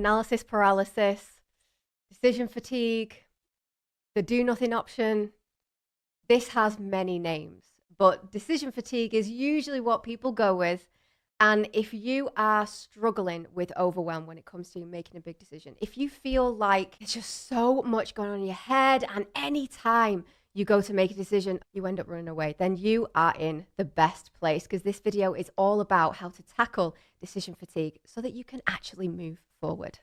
analysis paralysis, decision fatigue, the do nothing option. This has many names, but decision fatigue is usually what people go with. And if you are struggling with overwhelm when it comes to making a big decision, if you feel like there's just so much going on in your head, and any time you go to make a decision, you end up running away, then you are in the best place, because this video is all about how to tackle decision fatigue so that you can actually move forward.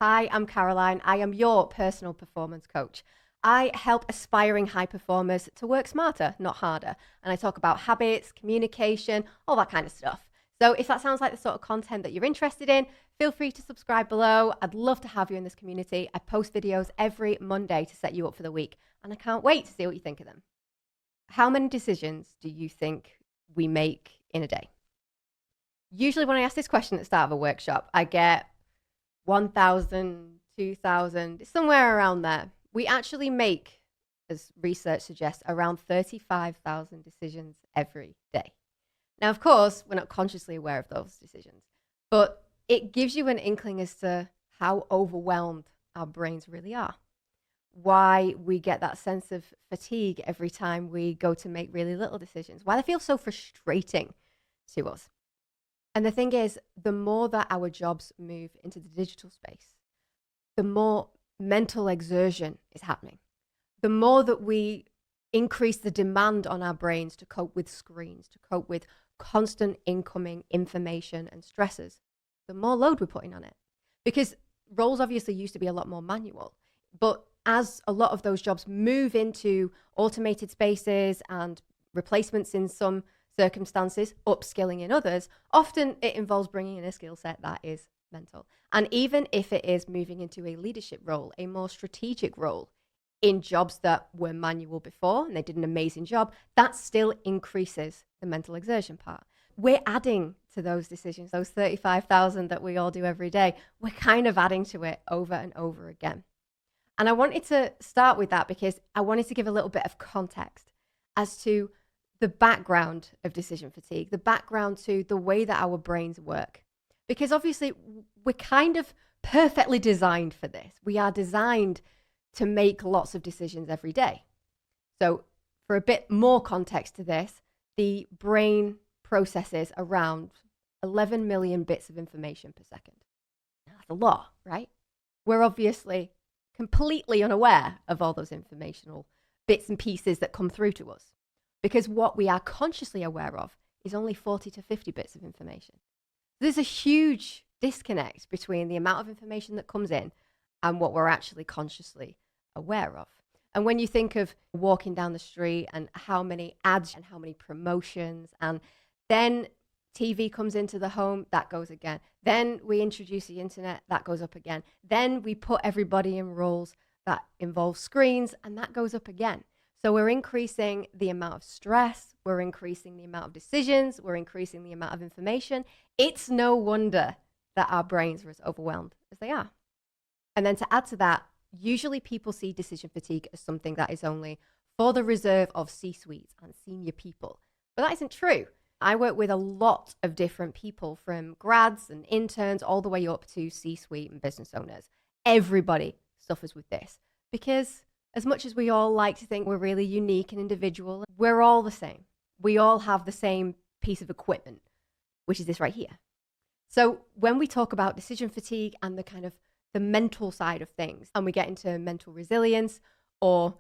Hi, I'm Caroline. I am your personal performance coach. I help aspiring high performers to work smarter, not harder. And I talk about habits, communication, all that kind of stuff. So if that sounds like the sort of content that you're interested in, feel free to subscribe below. I'd love to have you in this community. I post videos every Monday to set you up for the week, and I can't wait to see what you think of them. How many decisions do you think we make in a day? Usually when I ask this question at the start of a workshop, I get 1,000, 2,000, somewhere around there. We actually make, as research suggests, around 35,000 decisions every day. Now, of course, we're not consciously aware of those decisions, but it gives you an inkling as to how overwhelmed our brains really are, why we get that sense of fatigue every time we go to make really little decisions, why they feel so frustrating to us. And the thing is, the more that our jobs move into the digital space, the more mental exertion is happening. The more that we increase the demand on our brains to cope with screens, to cope with constant incoming information and stresses, the more load we're putting on it. Because roles obviously used to be a lot more manual, but as a lot of those jobs move into automated spaces and replacements in some circumstances, upskilling in others, often it involves bringing in a skill set that is mental. And even if it is moving into a leadership role, a more strategic role in jobs that were manual before, and they did an amazing job, that still increases the mental exertion part. We're adding to those decisions, those 35,000 that we all do every day. We're kind of adding to it over and over again. And I wanted to start with that because I wanted to give a little bit of context as to the background of decision fatigue, the background to the way that our brains work. Because obviously we're kind of perfectly designed for this. We are designed to make lots of decisions every day. So for a bit more context to this, the brain processes around 11 million bits of information per second. Now, that's a lot, right? We're obviously completely unaware of all those informational bits and pieces that come through to us, because what we are consciously aware of is only 40 to 50 bits of information. There's a huge disconnect between the amount of information that comes in and what we're actually consciously aware of. And when you think of walking down the street and how many ads and how many promotions, and then TV comes into the home, that goes again. Then we introduce the internet, that goes up again. Then we put everybody in roles that involve screens, and that goes up again. So we're increasing the amount of stress, we're increasing the amount of decisions, we're increasing the amount of information. It's no wonder that our brains are as overwhelmed as they are. And then to add to that, usually people see decision fatigue as something that is only for the reserve of C-suites and senior people. But that isn't true. I work with a lot of different people, from grads and interns all the way up to C-suite and business owners. Everybody suffers with this, because as much as we all like to think we're really unique and individual, we're all the same. We all have the same piece of equipment, which is this right here. So when we talk about decision fatigue and the kind of the mental side of things, and we get into mental resilience, or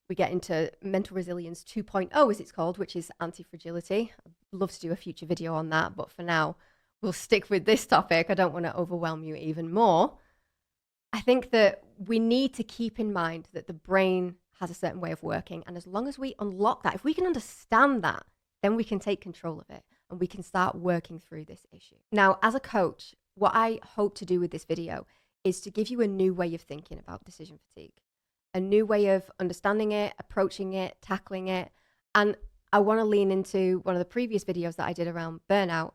we get into mental resilience 2.0, as it's called, which is anti-fragility. I'd love to do a future video on that, but for now, we'll stick with this topic. I don't want to overwhelm you even more. I think that we need to keep in mind that the brain has a certain way of working. And as long as we unlock that, if we can understand that, then we can take control of it and we can start working through this issue. Now, as a coach, what I hope to do with this video is to give you a new way of thinking about decision fatigue, a new way of understanding it, approaching it, tackling it. And I want to lean into one of the previous videos that I did around burnout,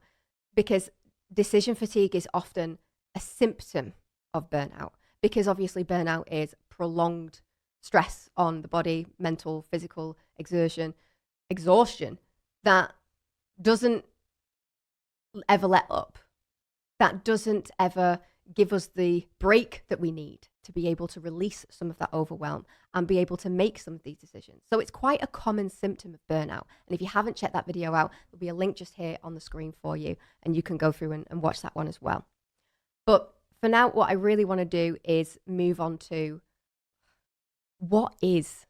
because decision fatigue is often a symptom of burnout, because obviously burnout is prolonged stress on the body, mental, physical exhaustion that doesn't ever let up, that doesn't ever give us the break that we need to be able to release some of that overwhelm and be able to make some of these decisions. So it's quite a common symptom of burnout. And if you haven't checked that video out, there'll be a link just here on the screen for you, and you can go through and watch that one as well. But for now, what I really want to do is move on to what is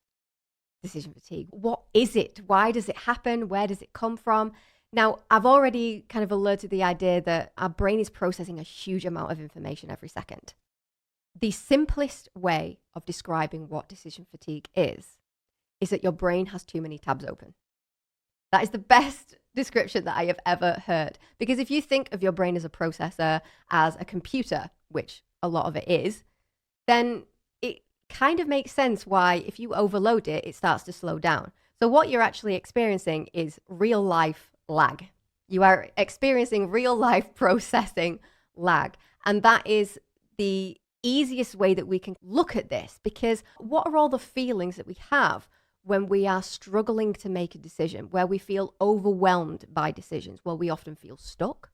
decision fatigue? What is it? Why does it happen? Where does it come from? Now, I've already kind of alerted the idea that our brain is processing a huge amount of information every second. The simplest way of describing what decision fatigue is that your brain has too many tabs open. That is the best description that I have ever heard. Because if you think of your brain as a processor, as a computer, which a lot of it is, then it kind of makes sense why if you overload it, it starts to slow down. So what you're actually experiencing is real life lag. You are experiencing real life processing lag. And that is the easiest way that we can look at this, because what are all the feelings that we have when we are struggling to make a decision, where we feel overwhelmed by decisions? Well, we often feel stuck.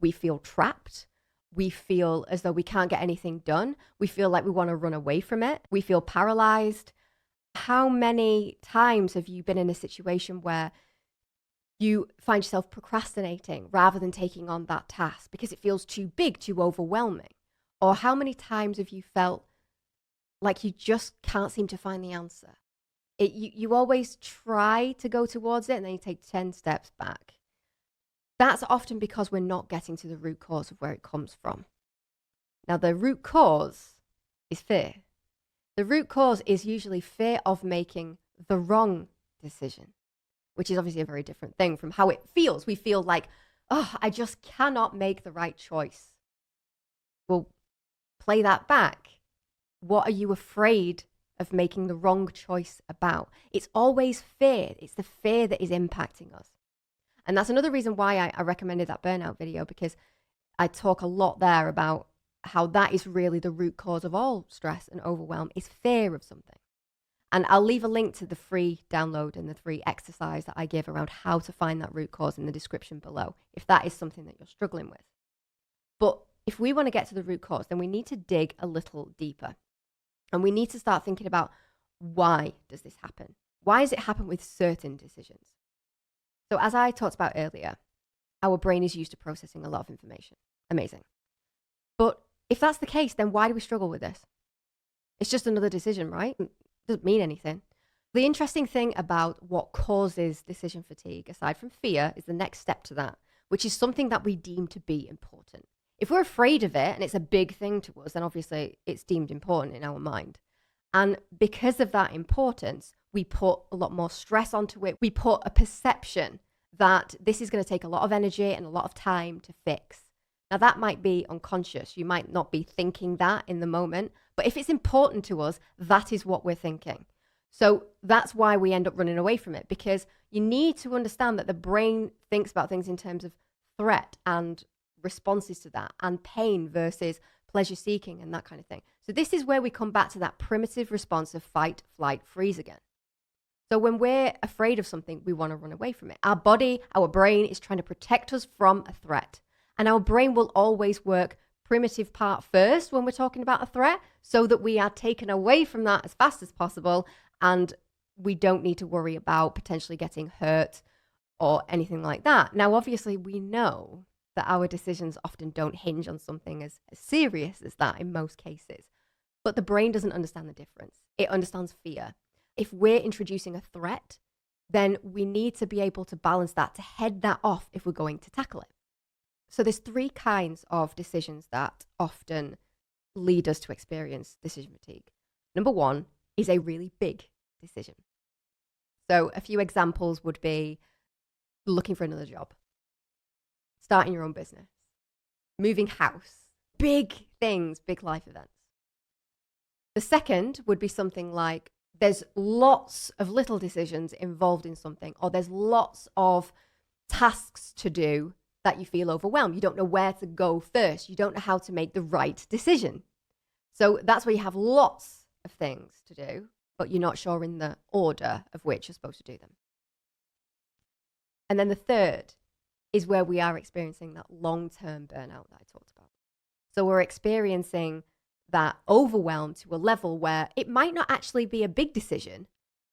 We feel trapped. We feel as though we can't get anything done. We feel like we want to run away from it. We feel paralyzed. How many times have you been in a situation where you find yourself procrastinating rather than taking on that task because it feels too big, too overwhelming? Or how many times have you felt like you just can't seem to find the answer? You always try to go towards it and then you take 10 steps back. That's often because we're not getting to the root cause of where it comes from. Now, the root cause is fear. The root cause is usually fear of making the wrong decision, which is obviously a very different thing from how it feels. We feel like, oh, I just cannot make the right choice. Well, play that back. What are you afraid of making the wrong choice about? It's always fear. It's the fear that is impacting us. And that's another reason why I recommended that burnout video, because I talk a lot there about how that is really the root cause of all stress and overwhelm, is fear of something. And I'll leave a link to the free download and the free exercise that I give around how to find that root cause in the description below, if that is something that you're struggling with. But if we want to get to the root cause, then we need to dig a little deeper. And we need to start thinking about, why does this happen? Why does it happen with certain decisions? So as I talked about earlier, our brain is used to processing a lot of information. Amazing. But if that's the case, then why do we struggle with this? It's just another decision, right? It doesn't mean anything. The interesting thing about what causes decision fatigue, aside from fear, is the next step to that, which is something that we deem to be important. If we're afraid of it and it's a big thing to us, then obviously it's deemed important in our mind. And because of that importance, we put a lot more stress onto it. We put a perception that this is going to take a lot of energy and a lot of time to fix. Now, that might be unconscious. You might not be thinking that in the moment, but if it's important to us, that is what we're thinking. So that's why we end up running away from it, because you need to understand that the brain thinks about things in terms of threat and responses to that, and pain versus pleasure seeking and that kind of thing. So this is where we come back to that primitive response of fight, flight, freeze again. So when we're afraid of something, we want to run away from it. Our body, our brain is trying to protect us from a threat. And our brain will always work primitive part first when we're talking about a threat, so that we are taken away from that as fast as possible, and we don't need to worry about potentially getting hurt or anything like that. Now, obviously, we know that our decisions often don't hinge on something as serious as that in most cases. But the brain doesn't understand the difference. It understands fear. If we're introducing a threat, then we need to be able to balance that, to head that off if we're going to tackle it. So there's 3 kinds of decisions that often lead us to experience decision fatigue. Number 1 is a really big decision. So a few examples would be looking for another job, starting your own business, moving house, big things, big life events. The second would be something like there's lots of little decisions involved in something, or there's lots of tasks to do that you feel overwhelmed. You don't know where to go first. You don't know how to make the right decision. So that's where you have lots of things to do, but you're not sure in the order of which you're supposed to do them. And then the third is where we are experiencing that long-term burnout that I talked about. So we're experiencing that overwhelm to a level where it might not actually be a big decision,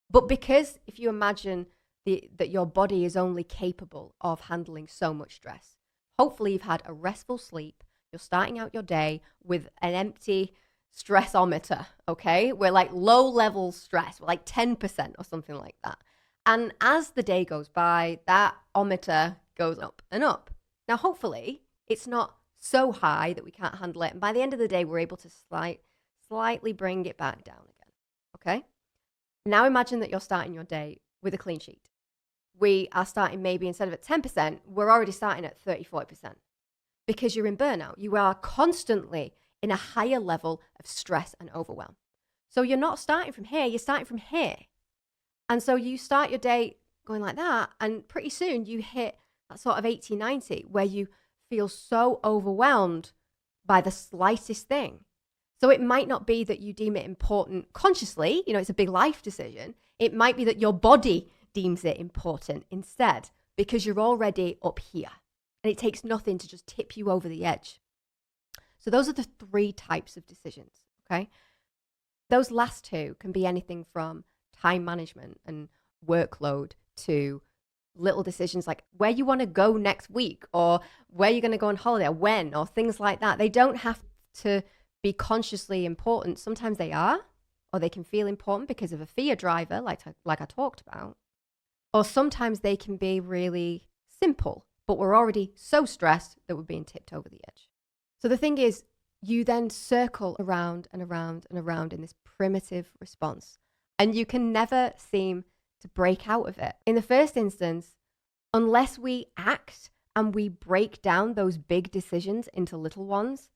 but because if you imagine that your body is only capable of handling so much stress, hopefully you've had a restful sleep, you're starting out your day with an empty stressometer, okay? We're like low level stress, we're like 10% or something like that. And as the day goes by, that ometer goes up and up. Now, hopefully it's not so high that we can't handle it. And by the end of the day, we're able to slightly bring it back down again, okay? Now imagine that you're starting your day with a clean sheet. We are starting maybe instead of at 10%, we're already starting at 30, 40%. Because you're in burnout. You are constantly in a higher level of stress and overwhelm. So you're not starting from here, you're starting from here. And so you start your day going like that, and pretty soon you hit that sort of 80, 90, where you feel so overwhelmed by the slightest thing. So it might not be that you deem it important consciously, it's a big life decision. It might be that your body deems it important instead, because you're already up here. And it takes nothing to just tip you over the edge. So those are the 3 types of decisions, okay? Those last 2 can be anything from time management and workload to little decisions like where you want to go next week or where you're going to go on holiday or when or things like that. They don't have to be consciously important. Sometimes they are, or they can feel important because of a fear driver like I talked about. Or sometimes they can be really simple, but we're already so stressed that we're being tipped over the edge. So the thing is, you then circle around and around and around in this primitive response, and you can never seem to break out of it. In the first instance, unless we act and we break down those big decisions into little ones,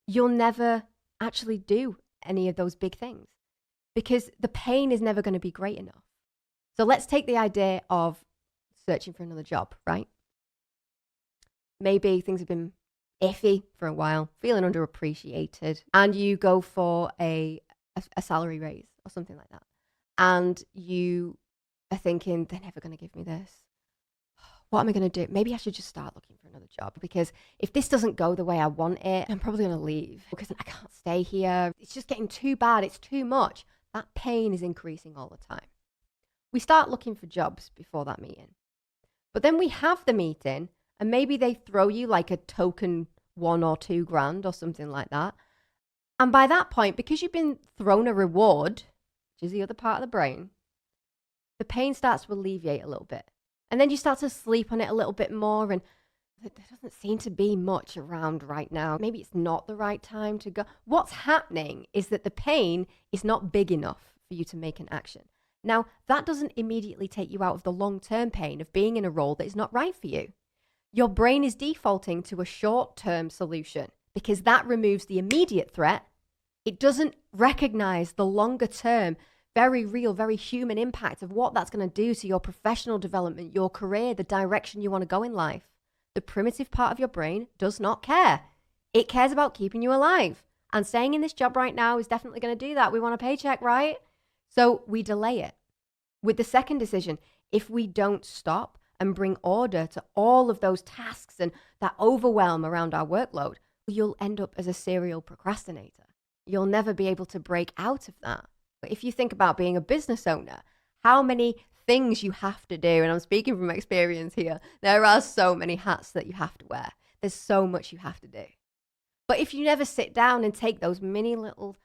you'll never actually do any of those big things because the pain is never going to be great enough. So let's take the idea of searching for another job, right? Maybe things have been iffy for a while, feeling underappreciated, and you go for a salary raise or something like that. And you are thinking, they're never going to give me this. What am I going to do? Maybe I should just start looking for another job, because if this doesn't go the way I want it, I'm probably going to leave because I can't stay here. It's just getting too bad. It's too much. That pain is increasing all the time. We start looking for jobs before that meeting. But then we have the meeting and maybe they throw you like a token 1 or 2 grand or something like that. And by that point, because you've been thrown a reward, which is the other part of the brain, the pain starts to alleviate a little bit. And then you start to sleep on it a little bit more, and there doesn't seem to be much around right now. Maybe it's not the right time to go. What's happening is that the pain is not big enough for you to make an action. Now, that doesn't immediately take you out of the long-term pain of being in a role that is not right for you. Your brain is defaulting to a short-term solution because that removes the immediate threat. It doesn't recognize the longer-term, very real, very human impact of what that's going to do to your professional development, your career, the direction you want to go in life. The primitive part of your brain does not care. It cares about keeping you alive. And staying in this job right now is definitely going to do that. We want a paycheck, right? So we delay it. With the second decision, if we don't stop and bring order to all of those tasks and that overwhelm around our workload, you'll end up as a serial procrastinator. You'll never be able to break out of that. But if you think about being a business owner, how many things you have to do, and I'm speaking from experience here, there are so many hats that you have to wear. There's so much you have to do. But if you never sit down and take those mini little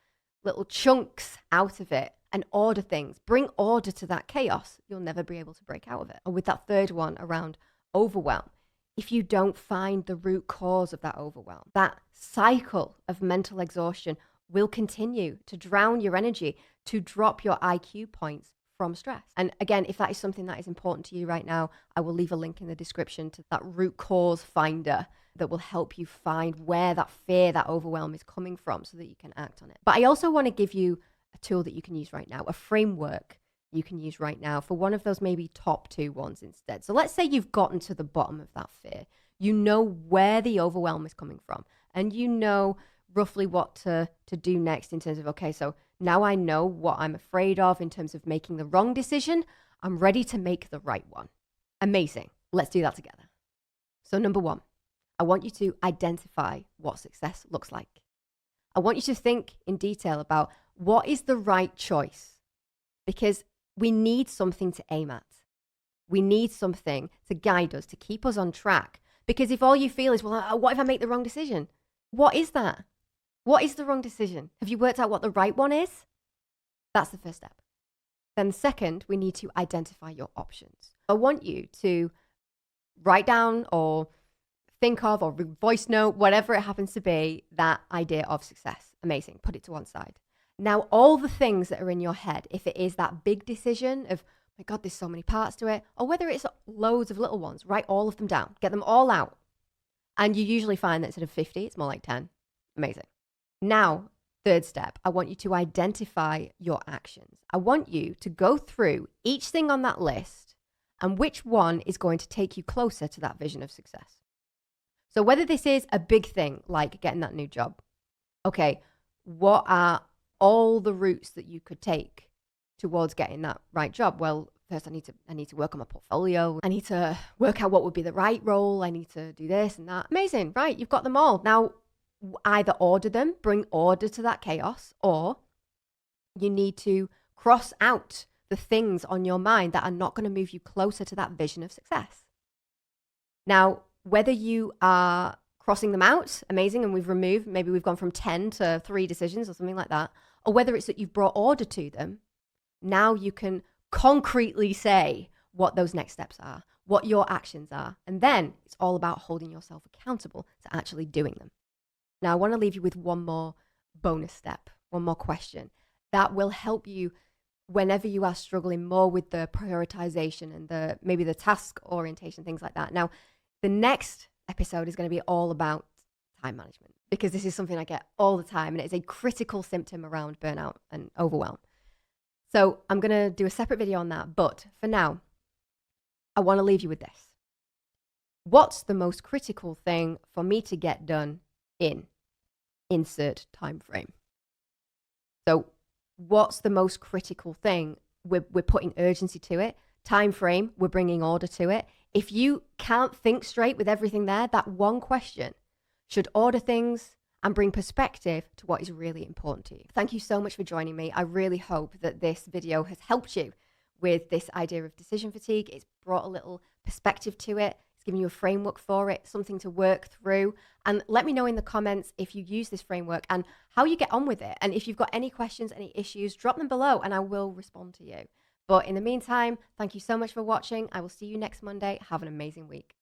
chunks out of it and order things, bring order to that chaos, you'll never be able to break out of it. And with that third one around overwhelm, if you don't find the root cause of that overwhelm, that cycle of mental exhaustion will continue to drown your energy, to drop your IQ points from stress. And again, if that is something that is important to you right now, I will leave a link in the description to that root cause finder that will help you find where that fear, that overwhelm is coming from so that you can act on it. But I also want to give you a tool that you can use right now, a framework you can use right now for one of those maybe top 2 ones instead. So let's say you've gotten to the bottom of that fear. You know where the overwhelm is coming from, and you know roughly what to do next in terms of, okay, so Now I know what I'm afraid of in terms of making the wrong decision. I'm ready to make the right one. Amazing. Let's do that together. So number 1, I want you to identify what success looks like. I want you to think in detail about what is the right choice, because we need something to aim at. We need something to guide us, to keep us on track. Because if all you feel is, well, what if I make the wrong decision? What is that? What is the wrong decision? Have you worked out what the right one is? That's the first step. Then second, we need to identify your options. I want you to write down or think of or voice note, whatever it happens to be, that idea of success. Amazing. Put it to one side. Now, all the things that are in your head, if it is that big decision of, my God, there's so many parts to it, or whether it's loads of little ones, write all of them down. Get them all out. And you usually find that instead of 50, it's more like 10. Amazing. Now, third step, I want you to identify your actions. I want you to go through each thing on that list and which one is going to take you closer to that vision of success. So whether this is a big thing like getting that new job, okay, what are all the routes that you could take towards getting that right job? Well, first I need to work on my portfolio. I need to work out what would be the right role. I need to do this and that. Amazing, right? You've got them all. Now, either order them, bring order to that chaos, or you need to cross out the things on your mind that are not going to move you closer to that vision of success. Now, whether you are crossing them out, amazing, and maybe we've gone from 10 to 3 decisions or something like that, or whether it's that you've brought order to them, now you can concretely say what those next steps are, what your actions are, and then it's all about holding yourself accountable to actually doing them. Now, I want to leave you with one more bonus step, one more question that will help you whenever you are struggling more with the prioritization and maybe the task orientation, things like that. Now, the next episode is going to be all about time management, because this is something I get all the time, and it is a critical symptom around burnout and overwhelm. So I'm going to do a separate video on that. But for now, I want to leave you with this. What's the most critical thing for me to get done in insert time frame? So what's the most critical thing? We're putting urgency to it. Time frame, we're bringing order to it. If you can't think straight with everything there, that one question should order things and bring perspective to what is really important to you. Thank you so much for joining me. I really hope that this video has helped you with this idea of decision fatigue. It's brought a little perspective to it. It's given you a framework for it, something to work through. And let me know in the comments if you use this framework and how you get on with it. And if you've got any questions, any issues, drop them below and I will respond to you. But in the meantime, thank you so much for watching. I will see you next Monday. Have an amazing week.